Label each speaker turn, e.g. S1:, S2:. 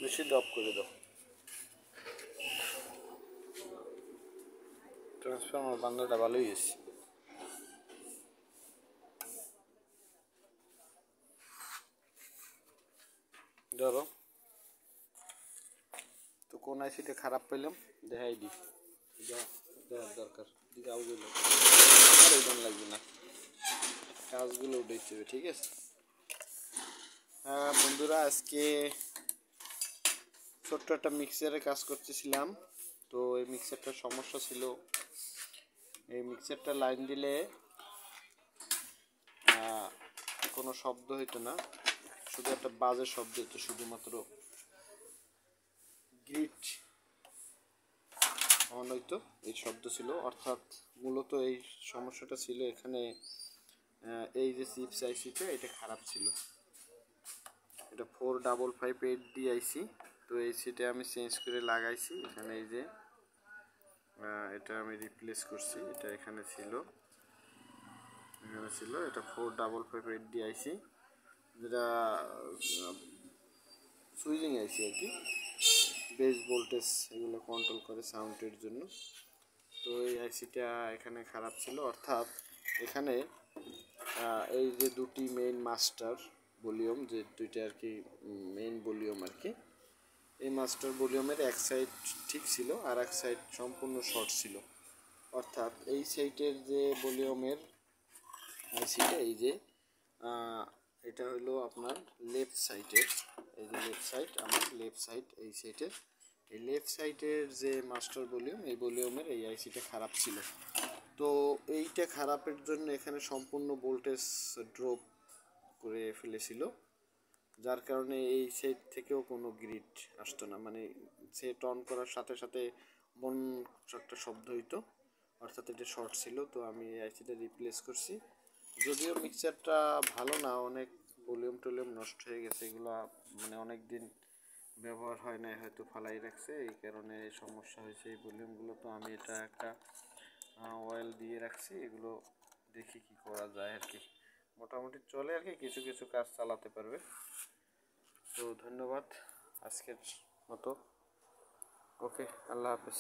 S1: বেশি ড্রপ করে দাও। ট্রান্সফর্মার বান্দাটা ভালোই গেছে। ধরো তো কোন আইসিটা খারাপ পেলাম দেখাই দি, দেখার দরকার দিকে আউগুলো আর ওইজন লাগবে না, কাজগুলো উঠেছে। ঠিক আছে বন্ধুরা, আজকে ছোট্ট একটা মিক্সারে কাজ করতেছিলাম। তো এই মিক্সারটার সমস্যা ছিল, এই মিক্সারটা লাইন দিলে কোনো শব্দ হইতো না, শুধু একটা বাজে শব্দ হতো, শুধুমাত্র গ্রিট অন হইতো এই শব্দ ছিল। অর্থাৎ মূলত এই সমস্যাটা ছিল এখানে, এই যে চিপস আইসিটা এটা খারাপ ছিল, এটা 4558D আইসি। তো এই সিটে আমি চেঞ্জ করে লাগাইছি এখানে, এই যে এটা আমি রিপ্লেস করছি, এটা এখানে ছিল এটা 4558D আইসি, যেটা সুইচিং আইসি আর কি, বেস ভোল্টেজ এগুলো কন্ট্রোল করে সাউন্ডের জন্য। তো এই আইসিটা এখানে খারাপ ছিল, অর্থাৎ এখানে এই যে দুটি মেইন মাস্টার ভলিউম, যে দুইটা আর কি মেইন ভলিউম আর কি, এই মাস্টার ভলিউমের এক সাইড ঠিক ছিল আর এক সাইড সম্পূর্ণ শর্ট ছিল। অর্থাৎ এই সাইডের যে ভলিউমের আইসিটা, এই যে এটা হলো আপনার লেফট সাইডের, এই যে লেফট সাইড, আমার লেফট সাইড, এই সাইডের এই লেফট সাইডের যে মাস্টার ভলিউম, এই ভলিউমের এই আইসিটা খারাপ ছিল। তো এইটা খারাপের জন্য এখানে সম্পূর্ণ ভোল্টেজ ড্রপ করে ফেলেছিল, যার কারণে এই সেট থেকেও কোনো গ্রিড আসতো না, মানে সেট অন করার সাথে সাথে বন একটা শব্দ হইতো, অর্থাৎ এটা শর্ট ছিল। তো আমি এই আইসিটা রিপ্লেস করছি, যদিও মিক্সারটা ভালো না, অনেক ভলিউম টলিউম নষ্ট হয়ে গেছে, এগুলো মানে অনেক দিন ব্যবহার হয় না, হয়তো ফালাই রাখছে, এই কারণে সমস্যা হয়েছে এই ভলিউমগুলো। তো আমি এটা একটা অয়েল দিয়ে রাখছি, এগুলো দেখি কি করা যায় আর কি, মোটামুটি চলে আর কি, কিছু কিছু কাজ চালাতে পারবে। তো ধন্যবাদ আজকের মতো, ওকে, আল্লাহ হাফেজ।